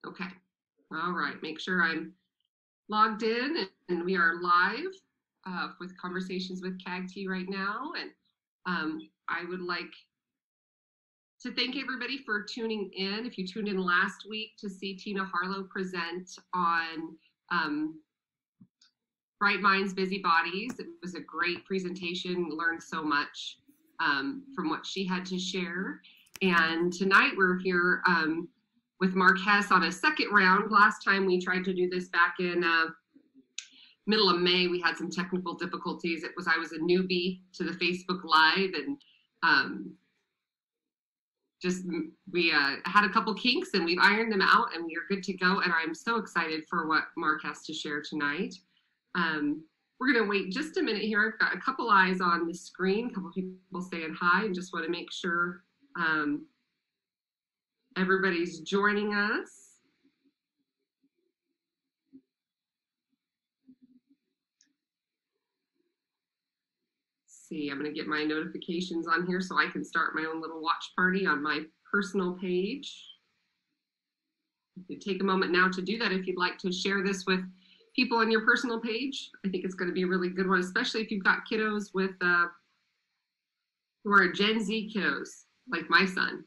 Okay. All right. Make sure I'm logged in and we are live with Conversations with CAGT right now. And I would like to thank everybody for tuning in. If you tuned in last week to see Tina Harlow present on Bright Minds, Busy Bodies, it was a great presentation. Learned so much from what she had to share. And tonight we're here with Mark Hess on a second round. Last time we tried to do this back in middle of May, we had some technical difficulties. I was a newbie to the Facebook Live, and we had a couple kinks and we've ironed them out and we are good to go. And I'm so excited for what Mark has to share tonight. We're going to wait just a minute here. I've got a couple eyes on the screen, a couple people saying hi, and just want to make sure everybody's joining us. See, I'm going to get my notifications on here so I can start my own little watch party on my personal page. You can take a moment now to do that if you'd like to share this with people on your personal page. I think it's going to be a really good one, especially if you've got kiddos with who are Gen Z kiddos, like my son.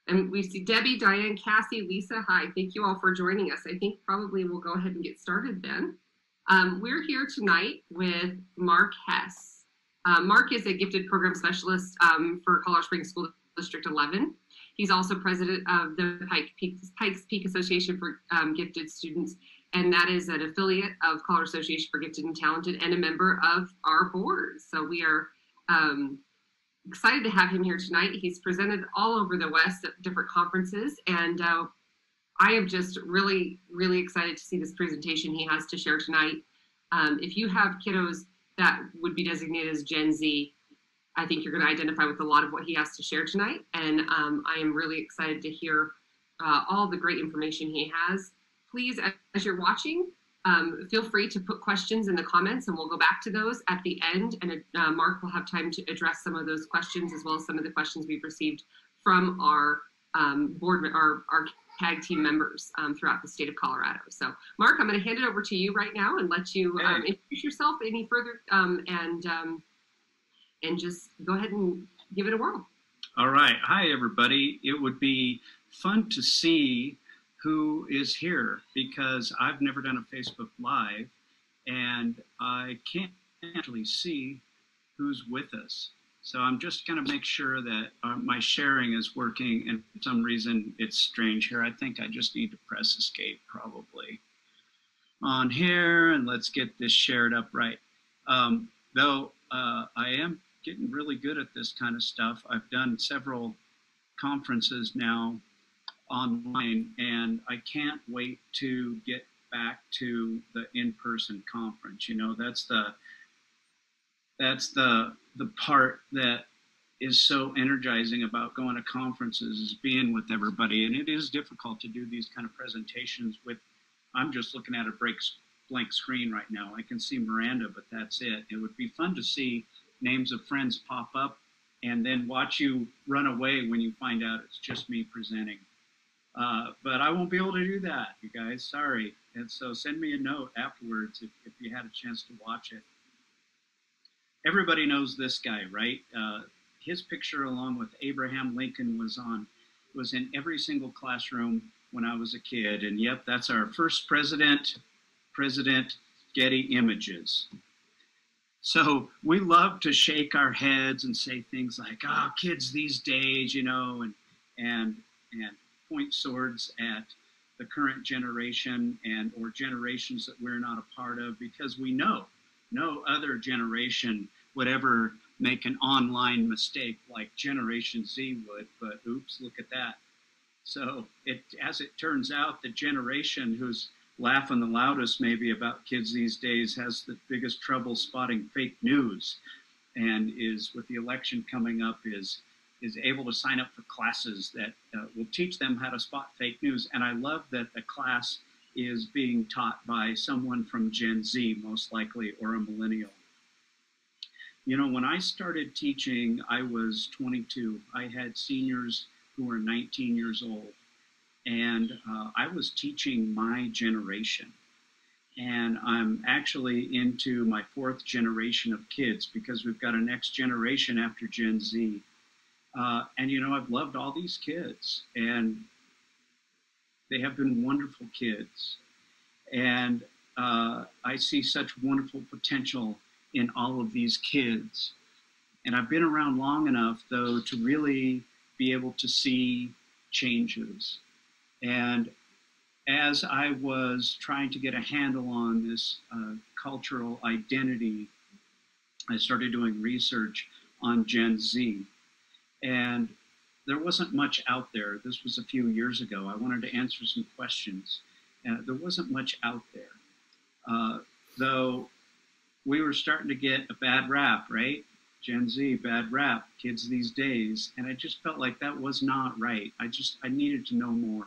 And we see Debbie, Diane, Cassie, Lisa. Hi, thank you all for joining us. I think probably we'll go ahead and get started then. We're here tonight with Mark Hess. Mark is a gifted program specialist for Colorado Springs School District 11. He's also president of the Pikes Peak Association for Gifted Students, and that is an affiliate of Colorado Association for Gifted and Talented and a member of our board. So we are excited to have him here tonight. He's presented all over the West at different conferences, and I am just really, really excited to see this presentation he has to share tonight. If you have kiddos that would be designated as Gen Z, I think you're going to identify with a lot of what he has to share tonight. And I am really excited to hear all the great information he has. Please, as you're watching, feel free to put questions in the comments and we'll go back to those at the end. And Mark will have time to address some of those questions as well as some of the questions we've received from our our CAG team members throughout the state of Colorado. So Mark, I'm going to hand it over to you right now and let you introduce yourself any further and just go ahead and give it a whirl. All right. Hi, everybody. It would be fun to see who is here because I've never done a Facebook Live and I can't actually see who's with us. So I'm just going to make sure that my sharing is working, and for some reason it's strange here. I think I just need to press escape probably on here, and let's get this shared up right. Though I am getting really good at this kind of stuff. I've done several conferences now online, and I can't wait to get back to the in-person conference. You know, that's the part that is so energizing about going to conferences, is being with everybody. And it is difficult to do these kind of presentations with, I'm just looking at a blank screen right now. I can see Miranda, but that's it. It would be fun to see names of friends pop up and then watch you run away when you find out it's just me presenting. But I won't be able to do that, you guys, sorry. And so send me a note afterwards if you had a chance to watch it. Everybody knows this guy, right? His picture along with Abraham Lincoln was in every single classroom when I was a kid. And yep, that's our first president, President Getty Images. So we love to shake our heads and say things like, "Oh, kids these days," you know, and point swords at the current generation or generations that we're not a part of, because we know no other generation would ever make an online mistake like Generation Z would. But oops, look at that. So as it turns out, the generation who's laughing the loudest maybe about kids these days has the biggest trouble spotting fake news, and is, with the election coming up, is able to sign up for classes that will teach them how to spot fake news. And I love that the class is being taught by someone from Gen Z, most likely, or a millennial. You know, when I started teaching, I was 22. I had seniors who were 19 years old. and I was teaching my generation. And I'm actually into my fourth generation of kids because we've got a next generation after Gen Z. And, you know, I've loved all these kids, and they have been wonderful kids. And I see such wonderful potential in all of these kids. And I've been around long enough, though, to really be able to see changes. And as I was trying to get a handle on this cultural identity, I started doing research on Gen Z. And there wasn't much out there. This was a few years ago. I wanted to answer some questions. There wasn't much out there. Though we were starting to get a bad rap, right? Gen Z, bad rap, kids these days. And I just felt like that was not right. I needed to know more.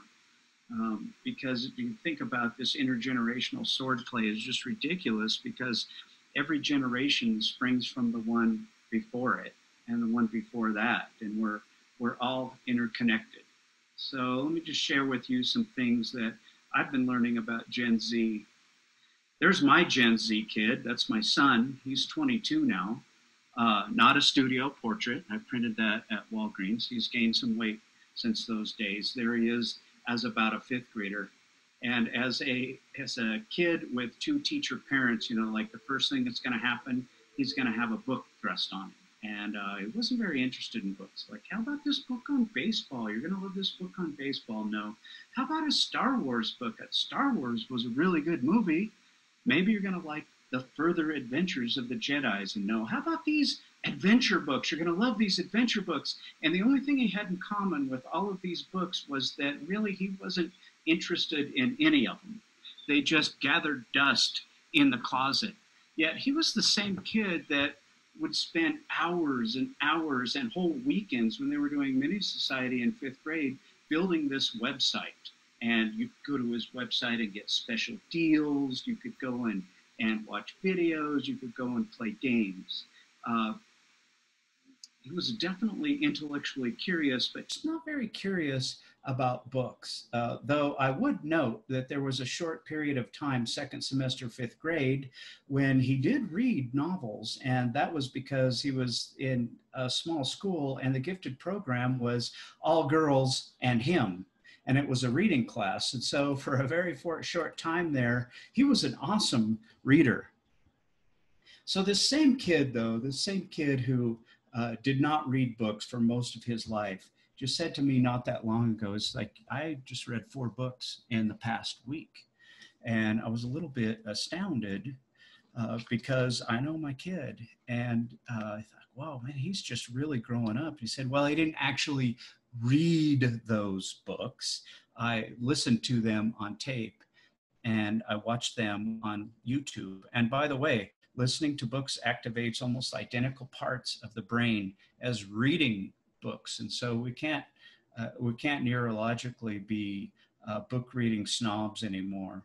Because if you think about this intergenerational swordplay is just ridiculous because every generation springs from the one before it and the one before that, and we're all interconnected. So let me just share with you some things that I've been learning about Gen Z. There's my Gen Z kid. That's my son. He's 22 now. Not a studio portrait. I printed that at Walgreens. He's gained some weight since those days. There he is as about a fifth grader. And as a kid with two teacher parents, you know, like the first thing that's going to happen, he's going to have a book thrust on him. And he wasn't very interested in books. Like, how about this book on baseball? You're going to love this book on baseball. No. How about a Star Wars book? Star Wars was a really good movie. Maybe you're going to like the further adventures of the Jedis. And no. How about these adventure books? You're going to love these adventure books. And the only thing he had in common with all of these books was that really he wasn't interested in any of them. They just gathered dust in the closet. Yet he was the same kid that would spend hours and hours and whole weekends when they were doing mini society in fifth grade building this website. And you could go to his website and get special deals. You could go and watch videos. You could go and play games. He was definitely intellectually curious, but not very curious about books. Though I would note that there was a short period of time, second semester, fifth grade, when he did read novels. And that was because he was in a small school and the gifted program was all girls and him. And it was a reading class. And so for a very short time there, he was an awesome reader. So this same kid, though, the same kid who did not read books for most of his life, just said to me not that long ago, it's like, I just read 4 books in the past week. And I was a little bit astounded because I know my kid. And I thought, wow, man, he's just really growing up. He said, well, he didn't actually read those books. I listened to them on tape and I watched them on YouTube. And by the way, listening to books activates almost identical parts of the brain as reading books. And so we can't neurologically be book reading snobs anymore.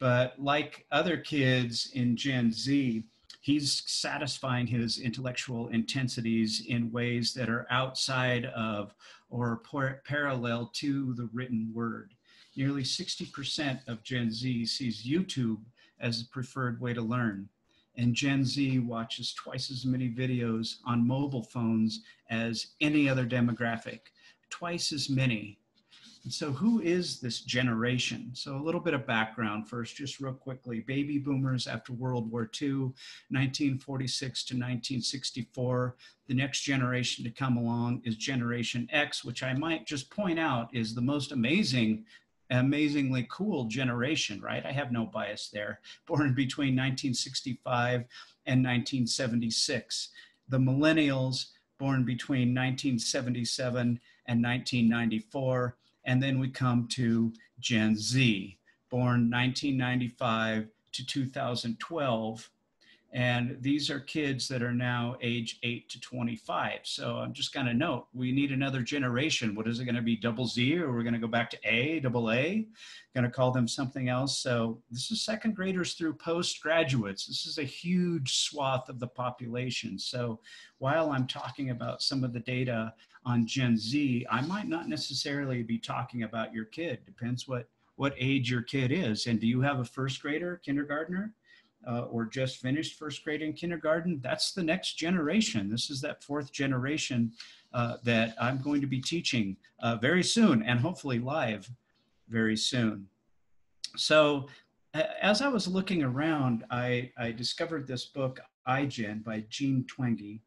But like other kids in Gen Z, he's satisfying his intellectual intensities in ways that are outside of or parallel to the written word. Nearly 60% of Gen Z sees YouTube as the preferred way to learn. And Gen Z watches twice as many videos on mobile phones as any other demographic, twice as many. And so who is this generation? So a little bit of background first, just real quickly. Baby boomers after World War II, 1946 to 1964. The next generation to come along is Generation X, which I might just point out is the most amazingly cool generation, right? I have no bias there. Born between 1965 and 1976. The millennials, born between 1977 and 1994. And then we come to Gen Z, born 1995 to 2012. And these are kids that are now age 8 to 25. So I'm just going to note, we need another generation. What is it going to be, double Z, or we're going to go back to double A? Going to call them something else. So this is second graders through postgraduates. This is a huge swath of the population. So while I'm talking about some of the data on Gen Z, I might not necessarily be talking about your kid. Depends what age your kid is. And do you have a first grader, kindergartner, or just finished first grade and kindergarten? That's the next generation. This is that fourth generation that I'm going to be teaching very soon, and hopefully live very soon. So as I was looking around, I discovered this book, iGen by Jean Twenge,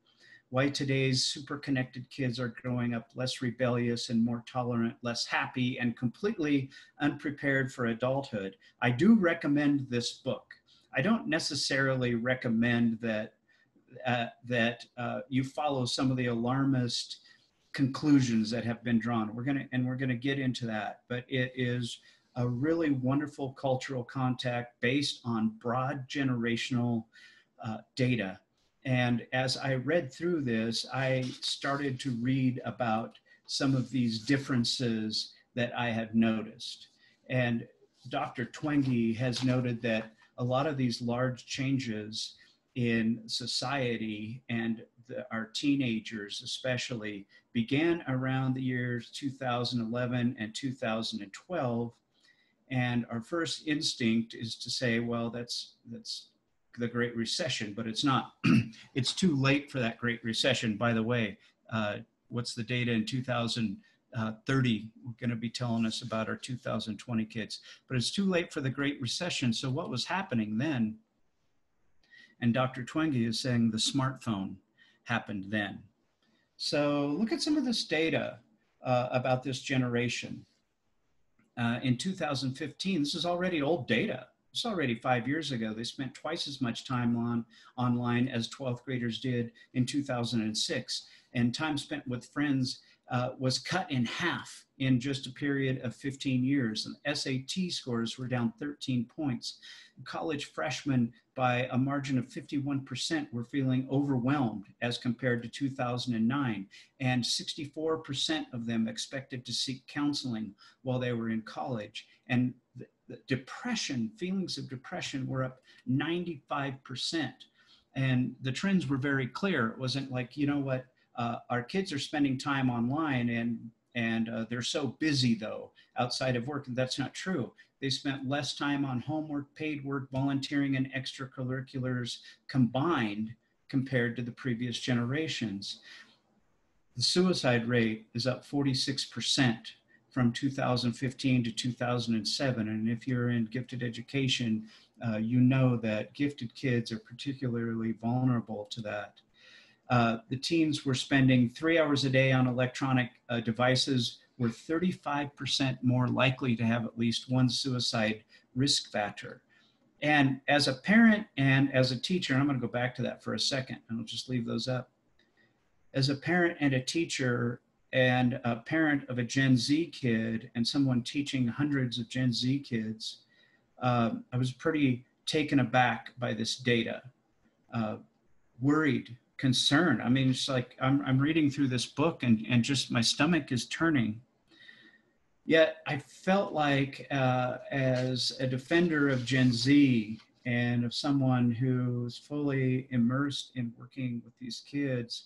Why Today's Super Connected Kids Are Growing Up Less Rebellious and More Tolerant, Less Happy, and Completely Unprepared for Adulthood. I do recommend this book. I don't necessarily recommend that you follow some of the alarmist conclusions that have been drawn. We're gonna get into that, but it is a really wonderful cultural contact based on broad generational data. And as I read through this, I started to read about some of these differences that I have noticed. And Dr. Twenge has noted that a lot of these large changes in society and our teenagers especially began around the years 2011 and 2012. And our first instinct is to say, well, that's the Great Recession, but it's not. It's too late for that Great Recession. By the way, what's the data in 2030? We're going to be telling us about our 2020 kids, but it's too late for the Great Recession. So what was happening then? And Dr. Twenge is saying the smartphone happened then. So look at some of this data about this generation. In 2015, this is already old data. It's already 5 years ago. They spent twice as much time online as 12th graders did in 2006. And time spent with friends was cut in half in just a period of 15 years. And SAT scores were down 13 points. College freshmen, by a margin of 51%, were feeling overwhelmed as compared to 2009. And 64% of them expected to seek counseling while they were in college. And the depression, feelings of depression were up 95%. And the trends were very clear. It wasn't like, you know what, our kids are spending time online and they're so busy though outside of work. And that's not true. They spent less time on homework, paid work, volunteering, and extracurriculars combined compared to the previous generations. The suicide rate is up 46% from 2015 to 2007. And if you're in gifted education, you know that gifted kids are particularly vulnerable to that. The teens were spending 3 hours a day on electronic devices, were 35% more likely to have at least one suicide risk factor. And as a parent and as a teacher, and I'm going to go back to that for a second, and I'll just leave those up. As a parent and a teacher and a parent of a Gen Z kid and someone teaching hundreds of Gen Z kids, I was pretty taken aback by this data, worried, concerned. I mean, it's like I'm reading through this book and just my stomach is turning. Yet I felt like as a defender of Gen Z and of someone who's fully immersed in working with these kids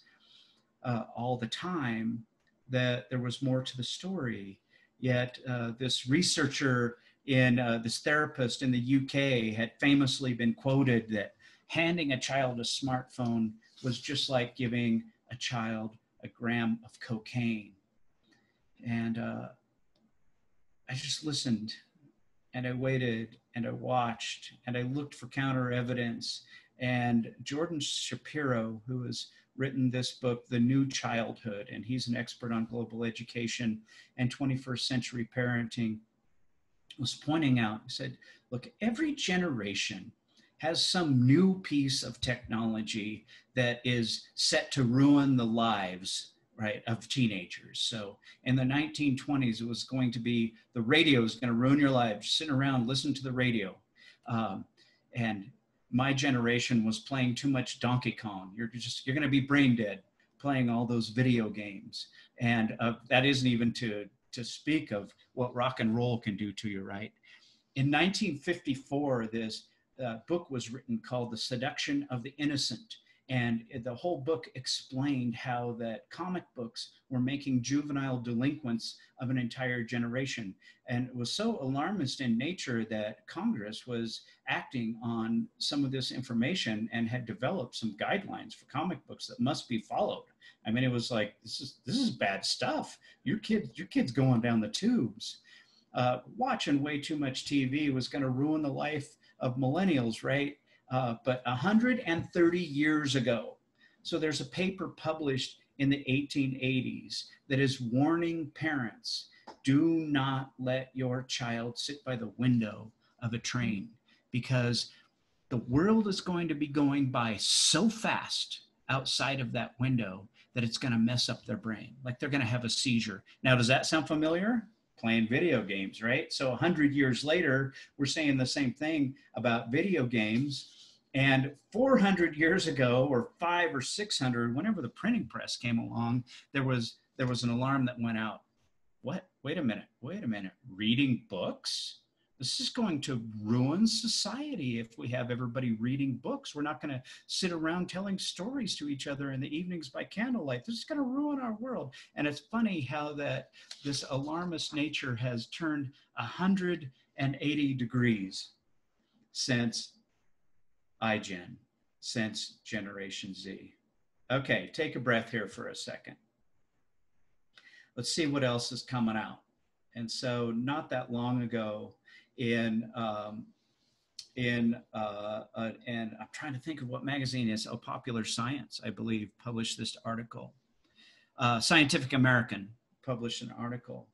all the time, that there was more to the story. Yet this researcher this therapist in the UK had famously been quoted that handing a child a smartphone was just like giving a child a gram of cocaine. And I just listened and I waited and I watched and I looked for counter evidence. And Jordan Shapiro, who has written this book, The New Childhood, and he's an expert on global education and 21st century parenting, was pointing out, he said, look, every generation has some new piece of technology that is set to ruin the lives, right, of teenagers. So in the 1920s, it was going to be the radio is going to ruin your life. Just sitting around, listen to the radio. And my generation was playing too much Donkey Kong. You're going to be brain dead playing all those video games. And that isn't even to speak of what rock and roll can do to you, right? In 1954, this book was written called The Seduction of the Innocent. And the whole book explained how that comic books were making juvenile delinquents of an entire generation. And it was so alarmist in nature that Congress was acting on some of this information and had developed some guidelines for comic books that must be followed. I mean, it was like, this is bad stuff. Your kid's going down the tubes. Watching way too much TV was going to ruin the life of millennials, right? But 130 years ago. So there's a paper published in the 1880s that is warning parents, do not let your child sit by the window of a train, because the world is going to be going by so fast outside of that window that it's going to mess up their brain. Like they're going to have a seizure. Now, does that sound familiar? Playing video games, right? So 100 years later, we're saying the same thing about video games. And 400 years ago, or 500 or 600, whenever the printing press came along, there was an alarm that went out. What? Wait a minute. Reading books? This is going to ruin society if we have everybody reading books. We're not going to sit around telling stories to each other in the evenings by candlelight. This is going to ruin our world. And it's funny how that this alarmist nature has turned 180 degrees since iGen, since Generation Z. Okay, take a breath here for a second. Let's see what else is coming out. And so not that long ago, and I'm trying to think of what magazine is. Oh, Popular Science, I believe, published this article. Scientific American published an article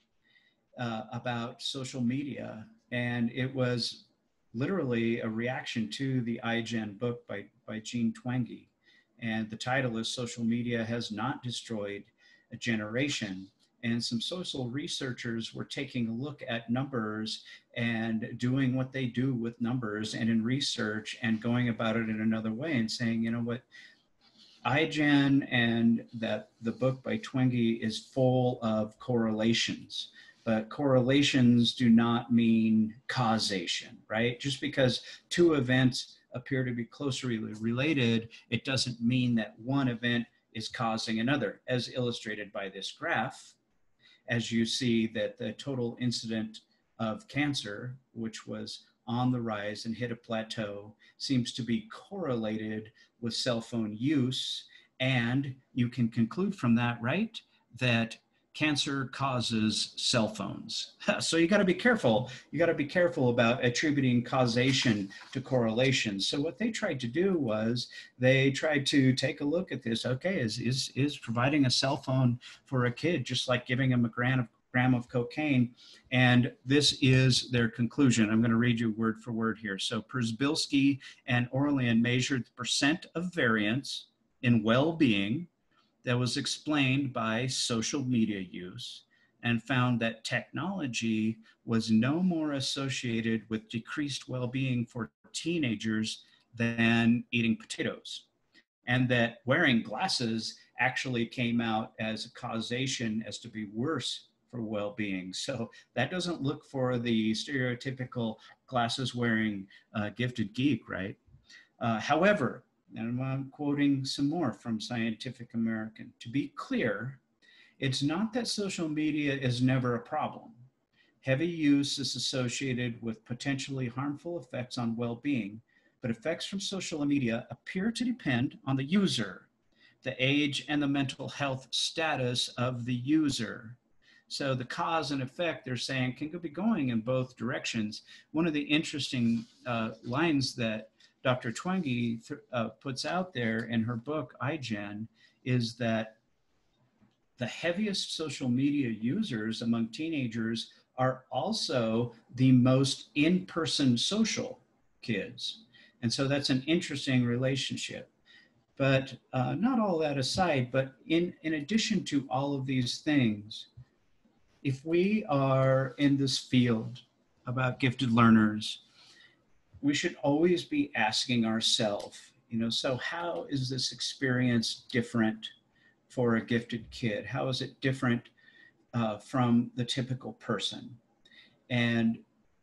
about social media, and it was literally a reaction to the iGen book by Jean Twenge. And the title is Social Media Has Not Destroyed a Generation. And some social researchers were taking a look at numbers and doing what they do with numbers and in research and going about it in another way and saying, you know what, iGen and that the book by Twenge is full of correlations, but correlations do not mean causation, right? Just because two events appear to be closely related, it doesn't mean that one event is causing another, as illustrated by this graph. As you see that the total incident of cancer, which was on the rise and hit a plateau, seems to be correlated with cell phone use. And you can conclude from that, right, that cancer causes cell phones. So you got to be careful. You got to be careful about attributing causation to correlation. So what they tried to do was they tried to take a look at this. Okay, is providing a cell phone for a kid just like giving him a gram of cocaine? And this is their conclusion. I'm going to read you word for word here. So Przybylski and Orlean measured the percent of variance in well-being that was explained by social media use and found that technology was no more associated with decreased well-being for teenagers than eating potatoes. And that wearing glasses actually came out as a causation as to be worse for well-being. So that doesn't look for the stereotypical glasses wearing gifted geek, right? However, and I'm quoting some more from Scientific American. To be clear, it's not that social media is never a problem. Heavy use is associated with potentially harmful effects on well-being, but effects from social media appear to depend on the user, the age, and the mental health status of the user. So the cause and effect, they're saying, can be going in both directions. One of the interesting lines that Dr. Twenge puts out there in her book, iGen, is that the heaviest social media users among teenagers are also the most in-person social kids. And so that's an interesting relationship. But not all that aside, but in addition to all of these things, if we are in this field about gifted learners, we should always be asking ourselves, you know, so how is this experience different for a gifted kid? How is it different from the typical person? And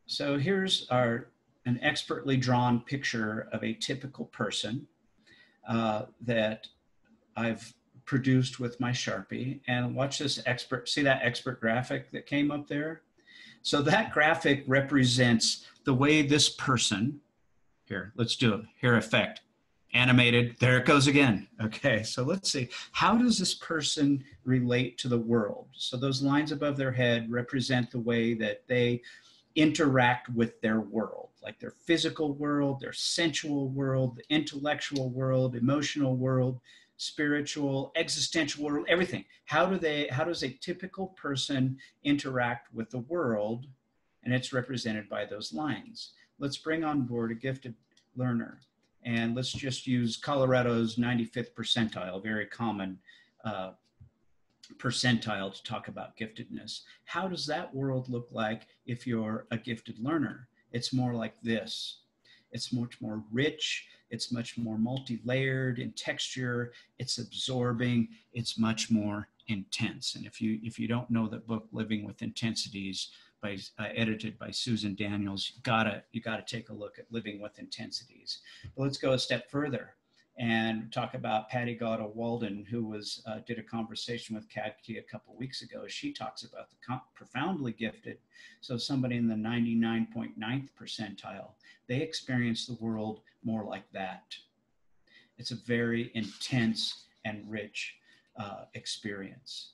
so here's an expertly drawn picture of a typical person. that I've produced with my Sharpie. And watch this expert, see that expert graphic that came up there? So that graphic represents the way this person, here, let's do it, here effect, animated, there it goes again. Okay, so let's see, how does this person relate to the world? So those lines above their head represent the way that they interact with their world, like their physical world, their sensual world, the intellectual world, emotional world, spiritual, existential world, everything. How does a typical person interact with the world? And it's represented by those lines. Let's bring on board a gifted learner. And let's just use Colorado's 95th percentile, very common percentile to talk about giftedness. How does that world look like if you're a gifted learner? It's more like this. It's much more rich. It's much more multi-layered in texture. It's absorbing. It's much more intense. And if you don't know that book, Living with Intensities, edited by Susan Daniels, you gotta take a look at Living with Intensities. But let's go a step further and talk about Patty Gotto Walden, who did a conversation with CAGT a couple weeks ago. She talks about the profoundly gifted, so somebody in the 99.9th percentile, they experience the world more like that. It's a very intense and rich experience.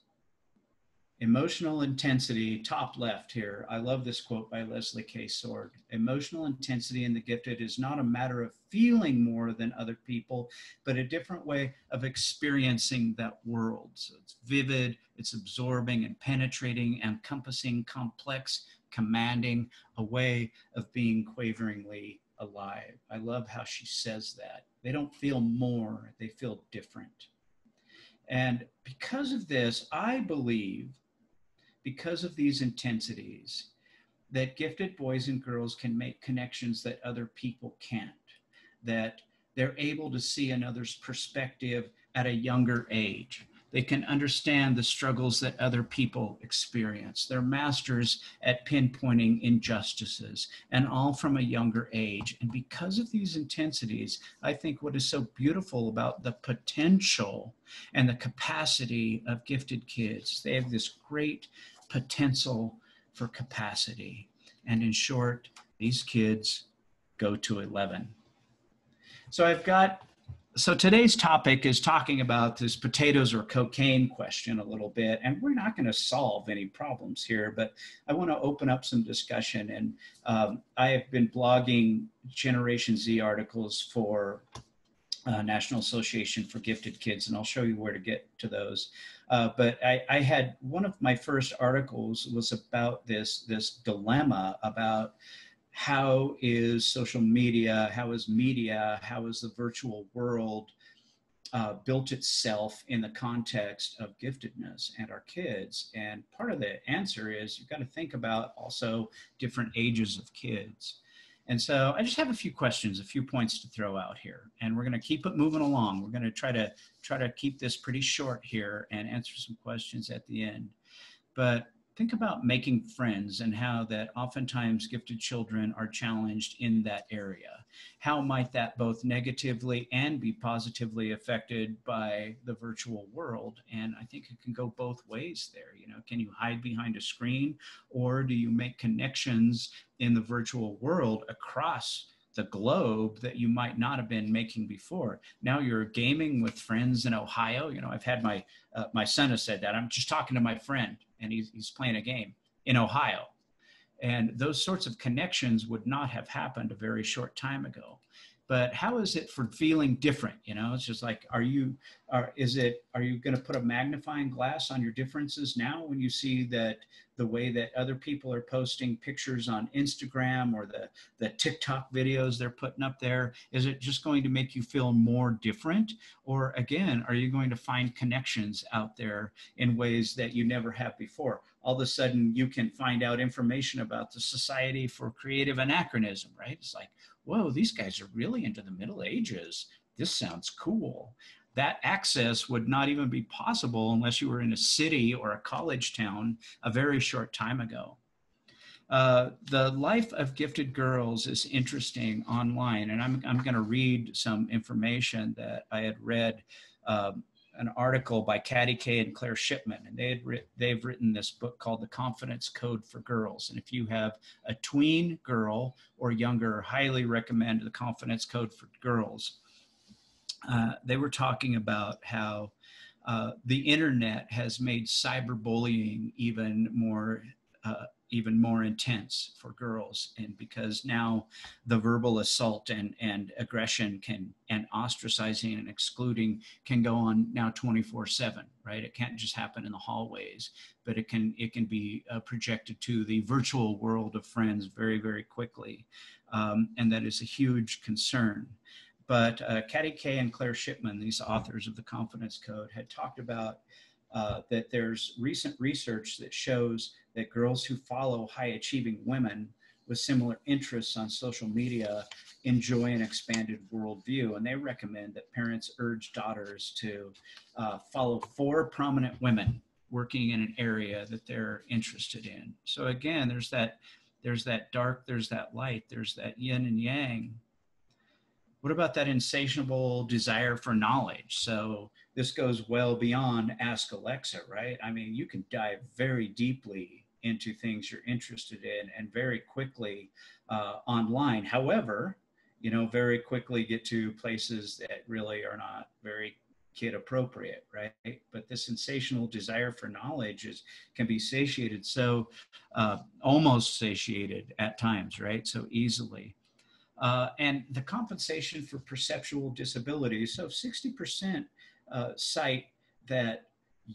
Emotional intensity, top left here. I love this quote by Leslie K. Sword. Emotional intensity in the gifted is not a matter of feeling more than other people, but a different way of experiencing that world. So it's vivid, it's absorbing and penetrating, encompassing, complex, commanding, a way of being quaveringly alive. I love how she says that. They don't feel more, they feel different. And because of this, I believe, because of these intensities, that gifted boys and girls can make connections that other people can't, that they're able to see another's perspective at a younger age. They can understand the struggles that other people experience. They're masters at pinpointing injustices, and all from a younger age. And because of these intensities, I think what is so beautiful about the potential and the capacity of gifted kids, they have this great potential for capacity. And in short, these kids go to 11. So today's topic is talking about this potatoes or cocaine question a little bit, and we're not going to solve any problems here, but I want to open up some discussion. And I have been blogging Generation Z articles for National Association for Gifted Kids, and I'll show you where to get to those. But I had one of my first articles was about this dilemma about how is social media, how is media, how is the virtual world built itself in the context of giftedness and our kids. And part of the answer is you've got to think about also different ages of kids. And so I just have a few questions, a few points to throw out here, and we're going to keep it moving along. We're going to try to keep this pretty short here and answer some questions at the end. But think about making friends and how that oftentimes gifted children are challenged in that area. How might that both negatively and be positively affected by the virtual world? And I think it can go both ways there. You know, can you hide behind a screen, or do you make connections in the virtual world across the globe that you might not have been making before? Now you're gaming with friends in Ohio. You know, I've had my son has said that. I'm just talking to my friend and he's playing a game in Ohio. And those sorts of connections would not have happened a very short time ago. But how is it for feeling different? You know, it's just like, are you going to put a magnifying glass on your differences now when you see that the way that other people are posting pictures on Instagram or the TikTok videos they're putting up there? Is it just going to make you feel more different? Or again, are you going to find connections out there in ways that you never have before? All of a sudden you can find out information about the Society for Creative Anachronism, right? It's like, whoa, these guys are really into the Middle Ages. This sounds cool. That access would not even be possible unless you were in a city or a college town a very short time ago. The life of gifted girls is interesting online, and I'm going to read some information that I had read, an article by CAGT and Claire Shipman, and they've written this book called The Confidence Code for Girls. And if you have a tween girl or younger, highly recommend The Confidence Code for Girls. They were talking about how the internet has made cyberbullying even more intense for girls, and because now the verbal assault and aggression and ostracizing and excluding can go on now 24/7, right? It can't just happen in the hallways, but it can be projected to the virtual world of friends very, very quickly, and that is a huge concern. But Katty Kay and Claire Shipman, these authors of the Confidence Code, had talked about that there's recent research that shows that girls who follow high-achieving women with similar interests on social media enjoy an expanded worldview. And they recommend that parents urge daughters to follow 4 prominent women working in an area that they're interested in. So again, there's that dark, there's that light, there's that yin and yang. What about that insatiable desire for knowledge? So this goes well beyond Ask Alexa, right? I mean, you can dive very deeply into things you're interested in and very quickly online. However, very quickly get to places that really are not very kid appropriate, right? But this sensational desire for knowledge can be satiated, so almost satiated at times, right? So easily. And the compensation for perceptual disabilities. So 60% cite that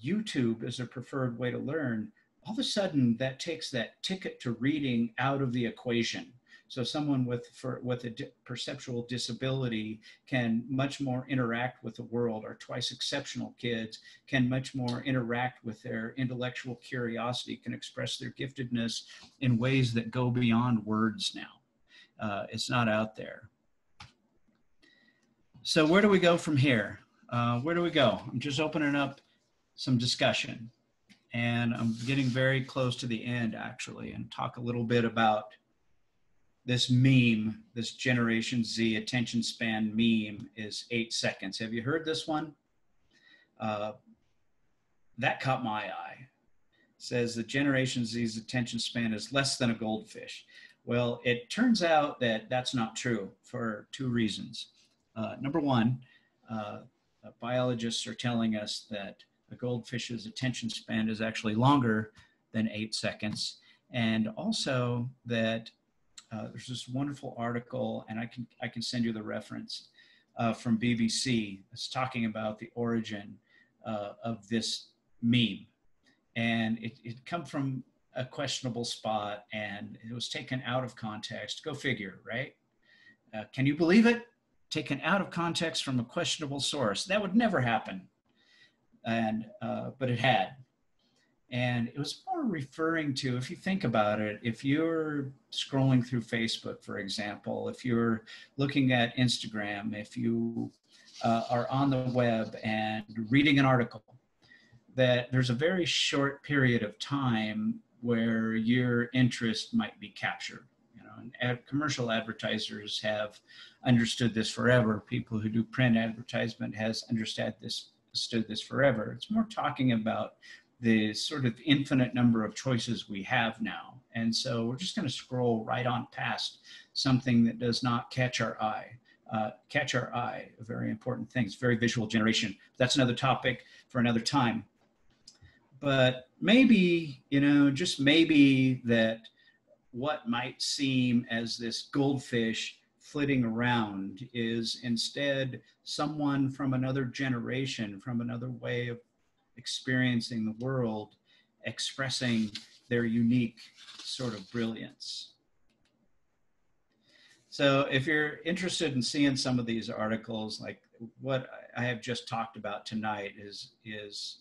YouTube is a preferred way to learn. All of a sudden, that takes that ticket to reading out of the equation. So someone with a perceptual disability can much more interact with the world, or twice exceptional kids can much more interact with their intellectual curiosity, can express their giftedness in ways that go beyond words now. It's not out there. So where do we go from here? Where do we go? I'm just opening up some discussion, and I'm getting very close to the end actually, and talk a little bit about this meme, this Generation Z attention span meme is 8 seconds. Have you heard this one? That caught my eye. It says the Generation Z's attention span is less than a goldfish. Well, it turns out that that's not true for 2 reasons. Number one, biologists are telling us that a goldfish's attention span is actually longer than 8 seconds. And also that there's this wonderful article, and I can send you the reference from BBC. It's talking about the origin of this meme. And it come from a questionable spot, and it was taken out of context. Go figure, right? Can you believe it? Taken out of context from a questionable source. That would never happen. And but it had. And it was more referring to, if you think about it, if you're scrolling through Facebook, for example, if you're looking at Instagram, if you are on the web and reading an article, that there's a very short period of time where your interest might be captured. And commercial advertisers have understood this forever. People who do print advertisement has understood this forever. It's more talking about the sort of infinite number of choices we have now. And so we're just going to scroll right on past something that does not catch our eye. A very important thing. It's very visual generation. That's another topic for another time. But maybe, just maybe that what might seem as this goldfish flitting around is instead someone from another generation, from another way of experiencing the world, expressing their unique sort of brilliance. So if you're interested in seeing some of these articles, like what I have just talked about tonight is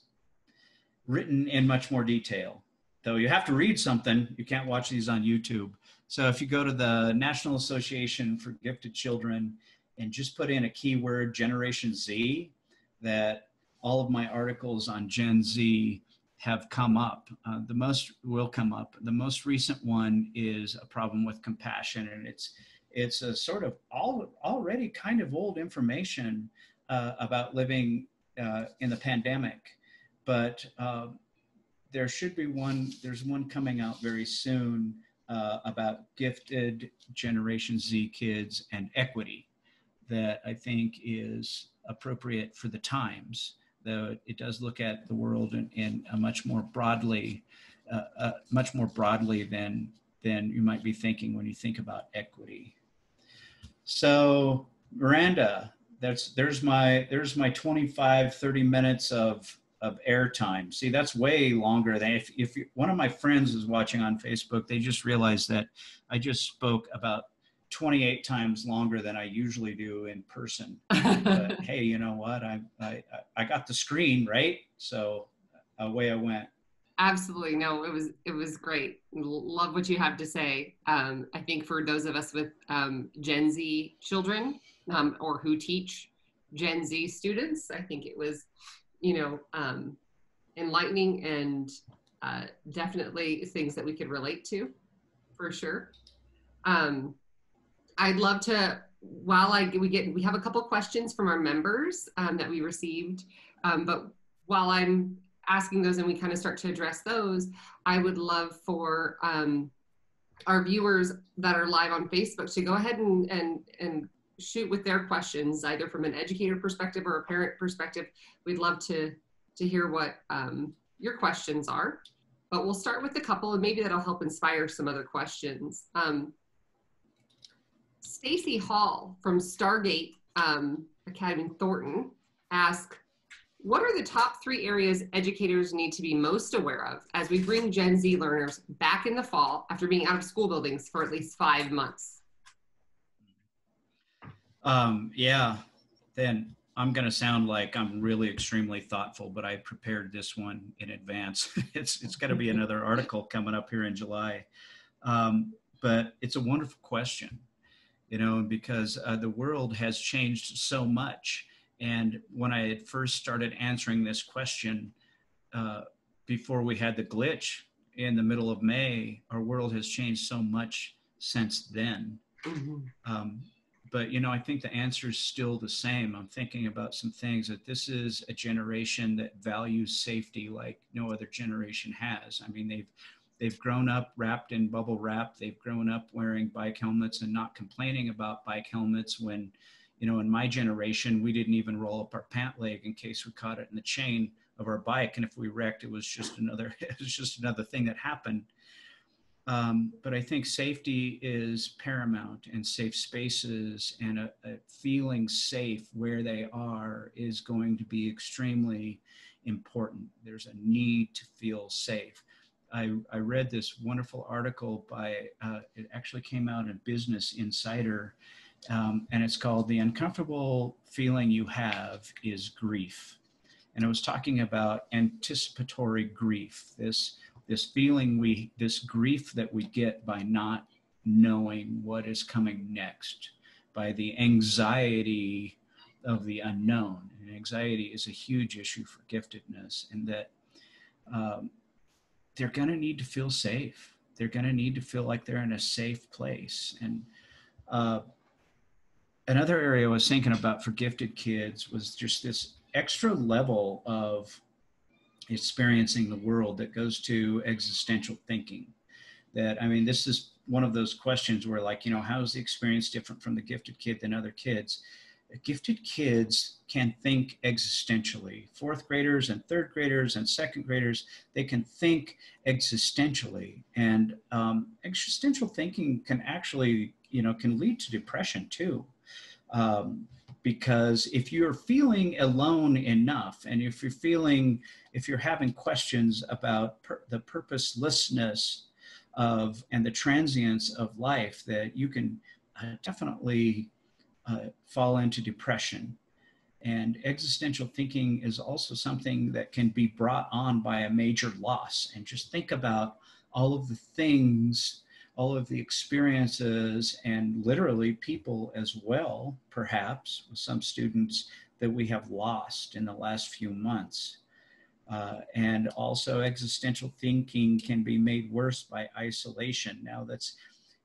written in much more detail. Though you have to read something, you can't watch these on YouTube. So if you go to the National Association for Gifted Children and just put in a keyword, Generation Z, that all of my articles on Gen Z have come up. The most will come up. The most recent one is a problem with compassion, and it's a sort of already kind of old information about living in the pandemic, but there should be one. There's one coming out very soon about gifted Generation Z kids and equity that I think is appropriate for the times, though it does look at the world in a much more broadly than you might be thinking when you think about equity. So Miranda, there's my 25, 30 minutes of airtime. See, that's way longer than if one of my friends is watching on Facebook, they just realized that I just spoke about 28 times longer than I usually do in person. But hey, you know what? I got the screen, right? So away I went. Absolutely. No, it was great. Love what you have to say. I think for those of us with Gen Z children or who teach Gen Z students, I think it was, enlightening and definitely things that we could relate to, for sure. I'd love to, we have a couple questions from our members that we received, but while I'm asking those and we kind of start to address those, I would love for our viewers that are live on Facebook to go ahead and shoot with their questions, either from an educator perspective or a parent perspective. We'd love to hear what your questions are, but we'll start with a couple and maybe that'll help inspire some other questions. Stacy Hall from Stargate Academy in Thornton asked, what are the top 3 areas educators need to be most aware of as we bring Gen Z learners back in the fall after being out of school buildings for at least 5 months? Yeah, then I'm going to sound like I'm really extremely thoughtful, but I prepared this one in advance. It's got to be another article coming up here in July. But it's a wonderful question, because the world has changed so much. And when I had first started answering this question, before we had the glitch in the middle of May, our world has changed so much since then. Mm-hmm. But, I think the answer is still the same. I'm thinking about some things that this is a generation that values safety like no other generation has. I mean, they've grown up wrapped in bubble wrap. They've grown up wearing bike helmets and not complaining about bike helmets when, in my generation, we didn't even roll up our pant leg in case we caught it in the chain of our bike. And if we wrecked, it was just another thing that happened. But I think safety is paramount, and safe spaces and a feeling safe where they are is going to be extremely important. There's a need to feel safe. I read this wonderful article it actually came out in Business Insider, and it's called "The Uncomfortable Feeling You Have is Grief." And it was talking about anticipatory grief, this feeling this grief that we get by not knowing what is coming next, by the anxiety of the unknown. And anxiety is a huge issue for giftedness, and that they're going to need to feel safe. They're going to need to feel like they're in a safe place. And another area I was thinking about for gifted kids was just this extra level of experiencing the world that goes to existential thinking. This is one of those questions where, how is the experience different from the gifted kid than other kids? Gifted kids can think existentially. 4th graders and 3rd graders and 2nd graders, they can think existentially. And existential thinking can actually, can lead to depression too. Because if you're feeling alone enough, and if you're having questions about the purposelessness and the transience of life, that you can definitely fall into depression. And existential thinking is also something that can be brought on by a major loss. And just think about all of the things, all of the experiences, and literally people as well, perhaps with some students, that we have lost in the last few months. And also existential thinking can be made worse by isolation. Now that's,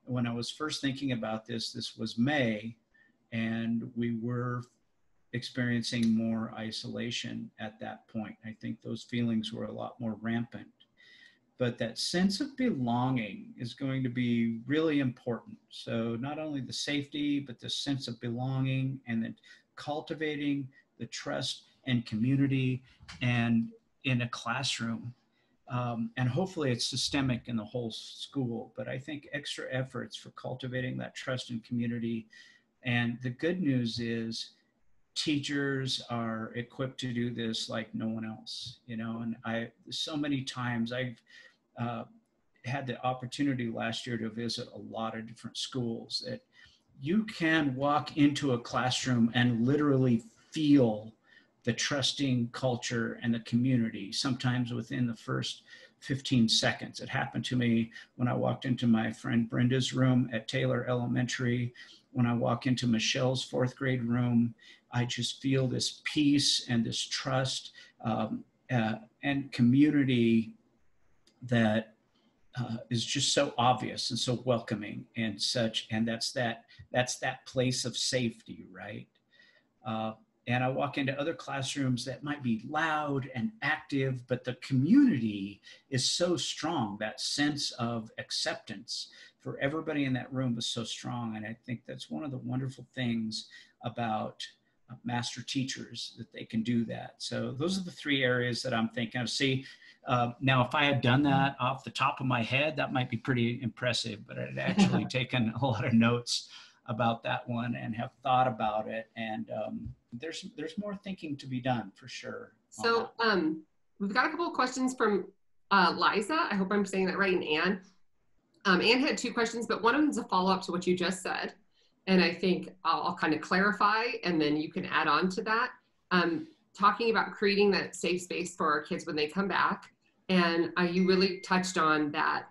when I was first thinking about this, this was May, and we were experiencing more isolation at that point. I think those feelings were a lot more rampant. But that sense of belonging is going to be really important. So not only the safety, but the sense of belonging, and then cultivating the trust and community and in a classroom. And hopefully it's systemic in the whole school, but I think extra efforts for cultivating that trust and community. And the good news is teachers are equipped to do this like no one else, you know. And so many times I've had the opportunity last year to visit a lot of different schools that you can walk into a classroom and literally feel the trusting culture and the community, sometimes within the first 15 seconds. It happened to me when I walked into my friend Brenda's room at Taylor Elementary. When I walk into Michelle's fourth grade room, I just feel this peace and this trust and community that is just so obvious and so welcoming and such. And that's that place of safety, right? And I walk into other classrooms that might be loud and active, but the community is so strong. That sense of acceptance for everybody in that room was so strong. And I think that's one of the wonderful things about master teachers, that they can do that. So those are the three areas that I'm thinking of. See, now if I had done that off the top of my head, that might be pretty impressive, but I'd actually taken a lot of notes about that one and have thought about it. And there's more thinking to be done for sure. So we've got a couple of questions from Liza. I hope I'm saying that right. And Anne. Anne had two questions, but one of them is a follow-up to what you just said. And I think I'll kind of clarify, and then you can add on to that. Talking about creating that safe space for our kids when they come back. And you really touched on that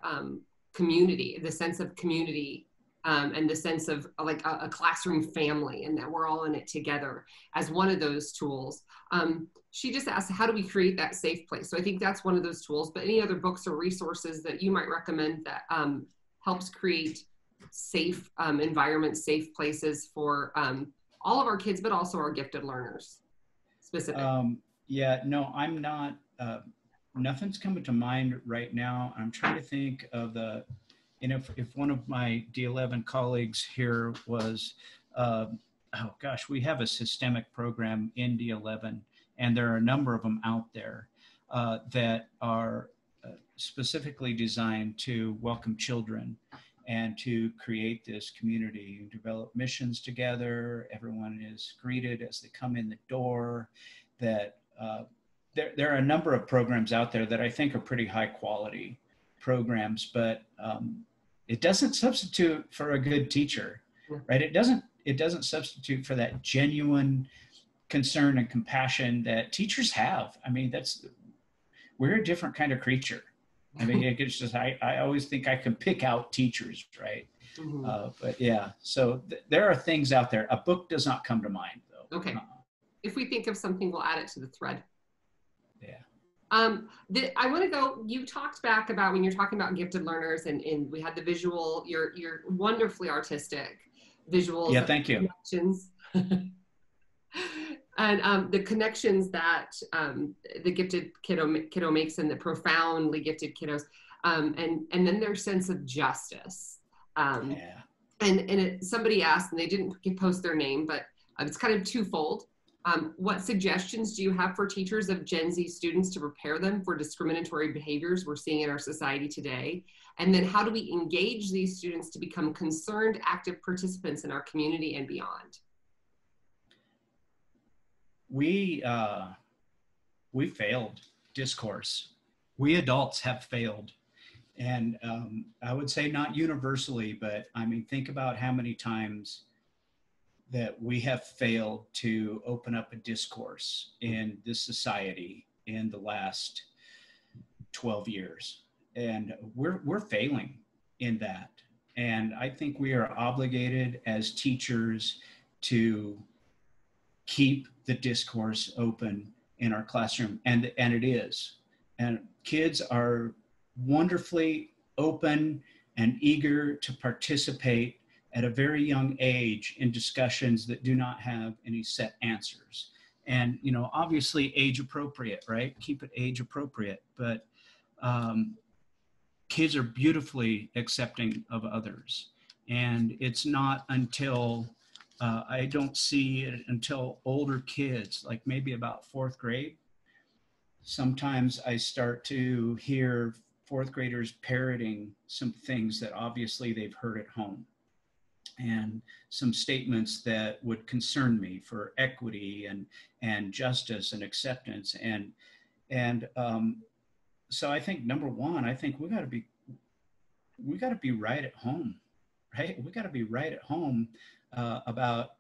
community, the sense of community, and the sense of like a classroom family, and that we're all in it together as one of those tools. She just asked, how do we create that safe place? So I think that's one of those tools, but any other books or resources that you might recommend that helps create safe environments, safe places for all of our kids, but also our gifted learners specifically? Yeah, no, I'm not, nothing's coming to mind right now. I'm trying to think of the, you know, if one of my D11 colleagues here was, oh gosh, we have a systemic program in D11, and there are a number of them out there that are specifically designed to welcome children and to create this community. You develop missions together. Everyone is greeted as they come in the door. That there are a number of programs out there that I think are pretty high quality programs, but it doesn't substitute for a good teacher, right? It doesn't substitute for that genuine concern and compassion that teachers have. I mean, we're a different kind of creature. I mean, it's just, I always think I can pick out teachers, right? Mm-hmm. But yeah, so there are things out there. A book does not come to mind though. Okay. If we think of something, we'll add it to the thread. Yeah. I want to go, you talked back about when you're talking about gifted learners, and we had the visual, you're wonderfully artistic visuals. Yeah, thank you. Connections. And the connections that the gifted kiddo makes, and the profoundly gifted kiddos, and then their sense of justice. Yeah. And somebody asked, and they didn't post their name, but it's kind of twofold. What suggestions do you have for teachers of Gen Z students to prepare them for discriminatory behaviors we're seeing in our society today? And then how do we engage these students to become concerned, active participants in our community and beyond? We failed discourse. We adults have failed. And I would say not universally, but I mean, think about how many times that we have failed to open up a discourse in this society in the last 12 years. And we're failing in that. And I think we are obligated as teachers to keep the discourse open in our classroom, and it is. And kids are wonderfully open and eager to participate at a very young age in discussions that do not have any set answers. And, you know, obviously age appropriate, right? Keep it age appropriate, but kids are beautifully accepting of others. And it's not until, I don't see it until older kids, like maybe about fourth grade. Sometimes I start to hear fourth graders parroting some things that obviously they've heard at home, and some statements that would concern me for equity and justice and acceptance. And so I think number one, I think we got to be right at home, right? We got to be right at home about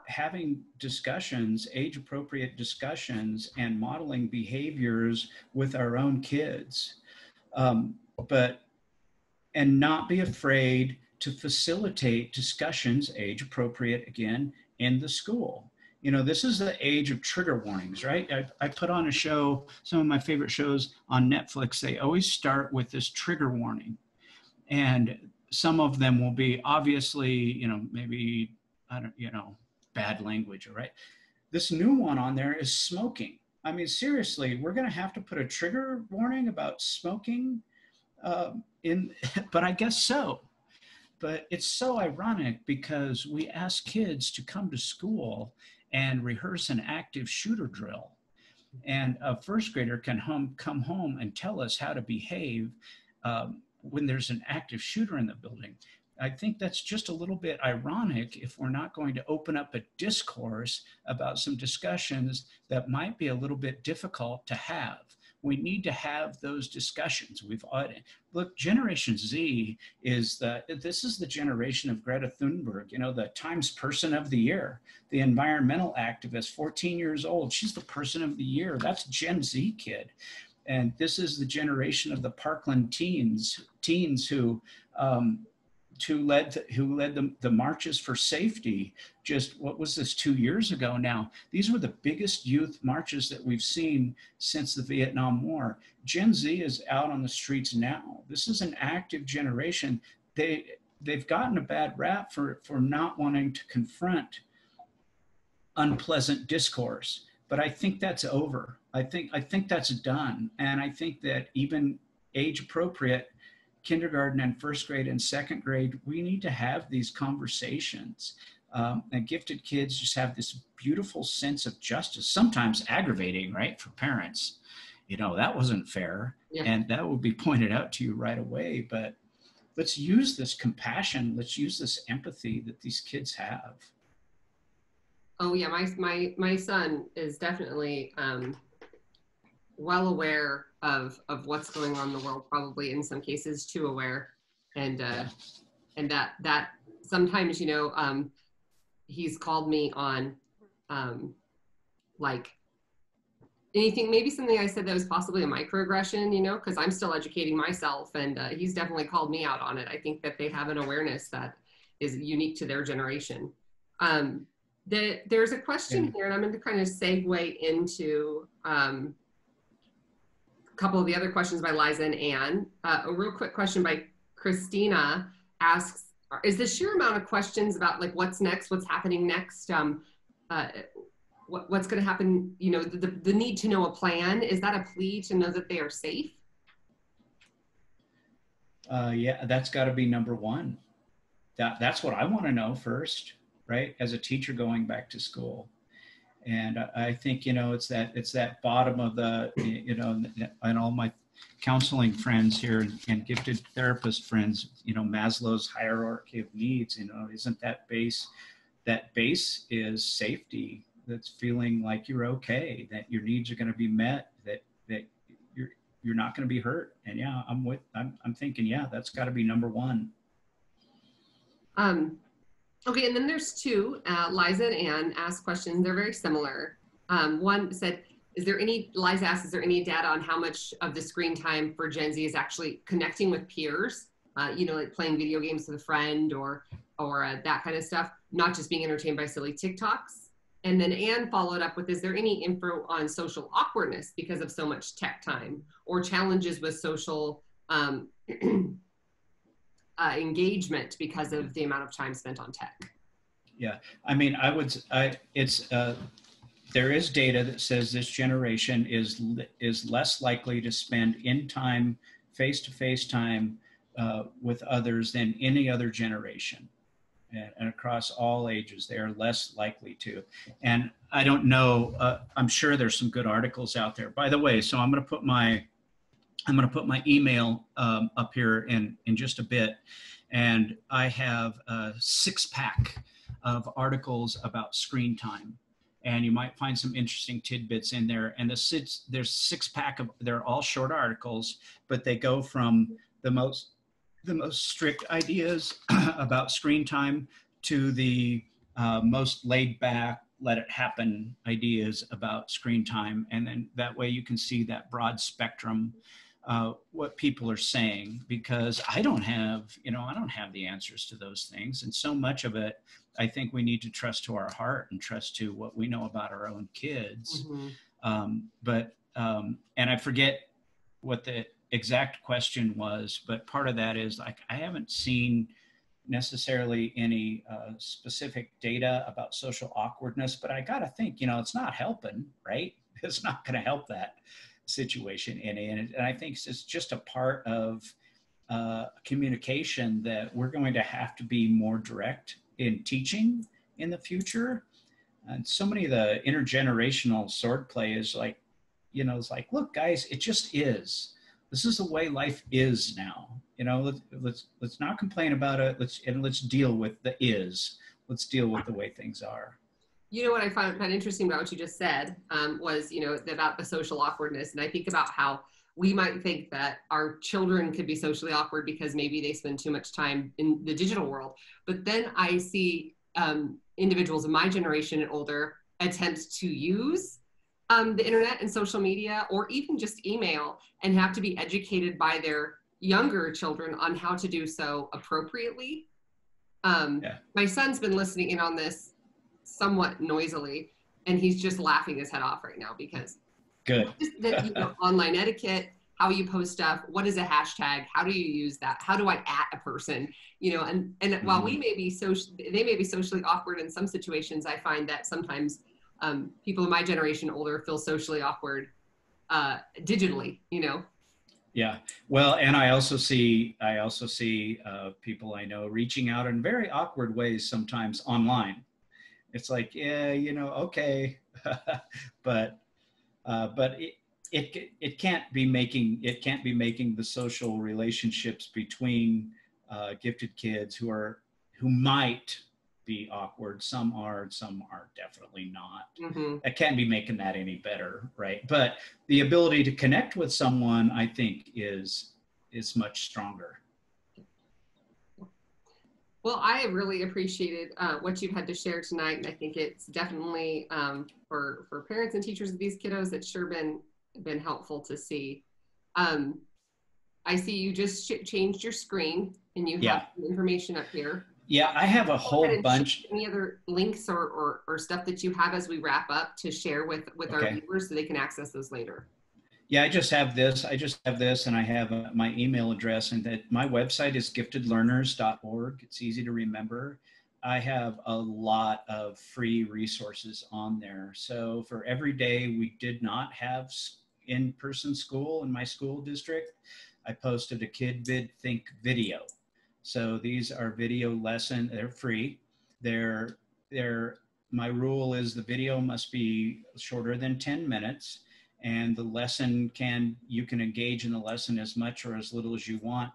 having discussions, age appropriate discussions, and modeling behaviors with our own kids. And not be afraid to facilitate discussions, age appropriate again, in the school. You know, this is the age of trigger warnings, right? I put on a show, some of my favorite shows on Netflix, they always start with this trigger warning. And some of them will be obviously, you know, maybe, I don't, you know, bad language, right? This new one on there is smoking. I mean, seriously, we're going to have to put a trigger warning about smoking but I guess so. But it's so ironic because we ask kids to come to school and rehearse an active shooter drill. And a first grader can come home and tell us how to behave when there's an active shooter in the building. I think that's just a little bit ironic if we're not going to open up a discourse about some discussions that might be a little bit difficult to have. We need to have those discussions. Look, Generation Z this is the generation of Greta Thunberg, you know, the Times Person of the Year, the environmental activist, 14 years old. She's the Person of the Year. That's Gen Z kid. And this is the generation of the Parkland teens who led the marches for safety. Just, what was this, 2 years ago now? These were the biggest youth marches that we've seen since the Vietnam War. Gen Z is out on the streets now. This is an active generation. They've gotten a bad rap for not wanting to confront unpleasant discourse, but I think that's over. I think that's done. And I think that even age appropriate kindergarten and first grade and second grade, we need to have these conversations. And gifted kids just have this beautiful sense of justice, sometimes aggravating, right, for parents. You know, that wasn't fair. Yeah. And that will be pointed out to you right away. But let's use this compassion. Let's use this empathy that these kids have. Oh yeah, my son is definitely well aware of what's going on in the world, probably in some cases too aware. And that sometimes, you know, he's called me on like anything, maybe something I said that was possibly a microaggression, you know, because I'm still educating myself, and he's definitely called me out on it. I think that they have an awareness that is unique to their generation. There's a question here, and I'm going to kind of segue into a couple of the other questions by Liza and Anne. A real quick question by Christina asks, is the sheer amount of questions about like what's next, what's happening next, what's going to happen, you know, the need to know a plan, is that a plea to know that they are safe? Yeah, that's got to be number one. That's what I want to know first, right? As a teacher going back to school. And I think, you know, it's that bottom of the, you know, and all my counseling friends here and gifted therapist friends, you know, Maslow's hierarchy of needs, you know, isn't that base is safety. That's feeling like you're okay, that your needs are going to be met, that you're not going to be hurt. And yeah, I'm thinking, yeah, that's got to be number one. Okay, and then there's two, Liza and Anne asked questions. They're very similar. One said, Liza asked, is there any data on how much of the screen time for Gen Z is actually connecting with peers? You know, like playing video games with a friend or that kind of stuff, not just being entertained by silly TikToks. And then Anne followed up with, is there any info on social awkwardness because of so much tech time, or challenges with social engagement because of the amount of time spent on tech? Yeah, I mean, there is data that says this generation is less likely to spend in time, face-to-face time with others than any other generation. And across all ages, they are less likely to. And I don't know, I'm sure there's some good articles out there. By the way, so I'm going to put my email up here in just a bit. And I have a 6-pack of articles about screen time. And you might find some interesting tidbits in there. And there's 6-pack of, they're all short articles, but they go from the most strict ideas about screen time to the most laid back, let it happen ideas about screen time. And then that way you can see that broad spectrum, what people are saying, because I don't have the answers to those things. And so much of it, I think we need to trust to our heart and trust to what we know about our own kids. Mm-hmm. And I forget what the exact question was, but part of that is, like, I haven't seen necessarily any specific data about social awkwardness, but I got to think, it's not helping, right? It's not going to help that situation and I think it's just a part of communication that we're going to have to be more direct in teaching in the future. And so many of the intergenerational sword play is like, it's like, look, guys, it just is. This is the way life is now. Let's not complain about it. Let's deal with the is. Let's deal with the way things are. What I found interesting about what you just said was, about the social awkwardness. And I think about how we might think that our children could be socially awkward because maybe they spend too much time in the digital world. But then I see individuals of my generation and older attempt to use the internet and social media, or even just email, and have to be educated by their younger children on how to do so appropriately. My son's been listening in on this somewhat noisily, and he's just laughing his head off right now because good. Online etiquette, how you post stuff, what is a hashtag, how do you use that, how do I at a person, and while we may be they may be socially awkward in some situations, I find that sometimes people in my generation older feel socially awkward digitally. Yeah, well, and I also see people I know reaching out in very awkward ways sometimes online. It's like, yeah, okay, but it can't be making the social relationships between gifted kids who might be awkward. Some are definitely not. Mm-hmm. It can't be making that any better, right? But the ability to connect with someone, I think, is much stronger. Well, I really appreciated what you've had to share tonight, and I think it's definitely for parents and teachers of these kiddos, it's sure been helpful to see. I see you just changed your screen, and you have information up here. Yeah, I have a whole bunch. Any other links or stuff that you have as we wrap up to share with our viewers so they can access those later? Yeah, I just have this, and I have my email address, and that my website is giftedlearners.org. It's easy to remember. I have a lot of free resources on there. So for every day we did not have in-person school in my school district, I posted a KidVid Think video. So these are video lessons. They're free. My rule is the video must be shorter than 10 minutes. And the lesson you can engage in the lesson as much or as little as you want.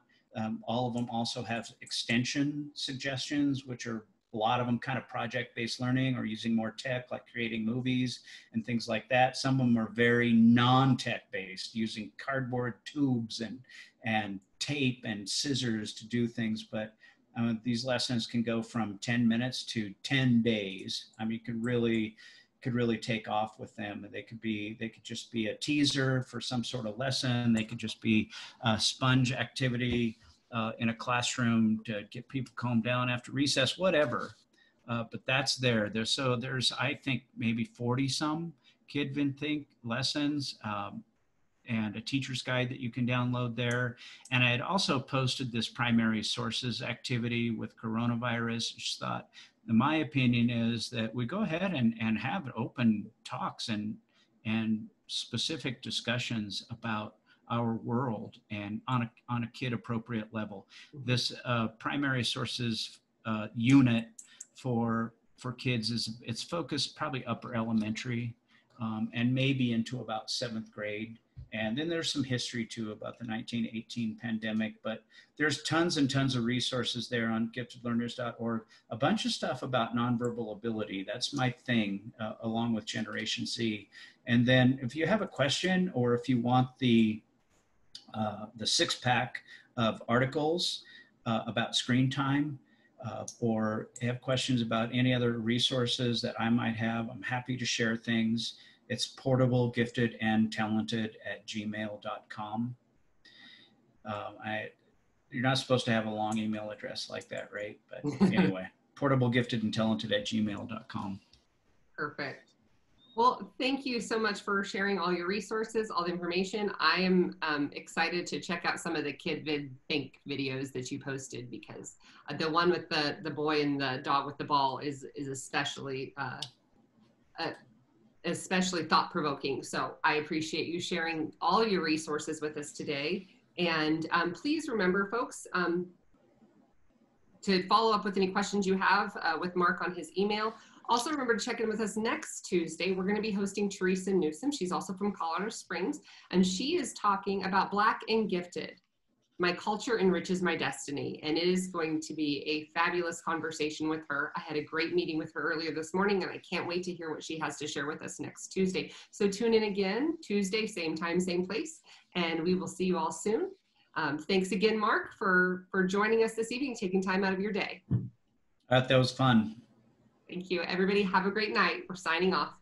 All of them also have extension suggestions, which are a lot of them kind of project-based learning or using more tech, like creating movies and things like that. Some of them are very non-tech based, using cardboard tubes and tape and scissors to do things. But these lessons can go from 10 minutes to 10 days. I mean, you could really take off with them. They could just be a teaser for some sort of lesson. They could just be a sponge activity in a classroom to get people calmed down after recess, whatever. but that's there. So there's, I think, maybe 40 some KidVinThink lessons, and a teacher's guide that you can download there. And I had also posted this primary sources activity with coronavirus. Just thought, in my opinion, is that we go ahead and have open talks and specific discussions about our world and on a kid appropriate level. This primary sources unit for kids it's focused probably upper elementary, and maybe into about 7th grade. And then there's some history too about the 1918 pandemic, but there's tons and tons of resources there on giftedlearners.org, a bunch of stuff about nonverbal ability. That's my thing, along with Generation C. And then if you have a question, or if you want the 6-pack of articles about screen time, or have questions about any other resources that I might have, I'm happy to share things. It's portable, gifted, and talented at gmail.com. You're not supposed to have a long email address like that, right? But anyway, portable, gifted, and talented at gmail.com. Perfect. Well, thank you so much for sharing all your resources, all the information. I am excited to check out some of the KidVinThink videos that you posted, because the one with the boy and the dog with the ball is especially thought-provoking. So I appreciate you sharing all your resources with us today. And please remember, folks, to follow up with any questions you have with Mark on his email. Also, remember to check in with us next Tuesday. We're going to be hosting Teresa Newsom. She's also from Colorado Springs, and she is talking about Black and Gifted. My culture enriches my destiny, and it is going to be a fabulous conversation with her. I had a great meeting with her earlier this morning, and I can't wait to hear what she has to share with us next Tuesday. So tune in again, Tuesday, same time, same place, and we will see you all soon. Thanks again, Mark, for joining us this evening, taking time out of your day. That was fun. Thank you. Everybody have a great night. We're signing off.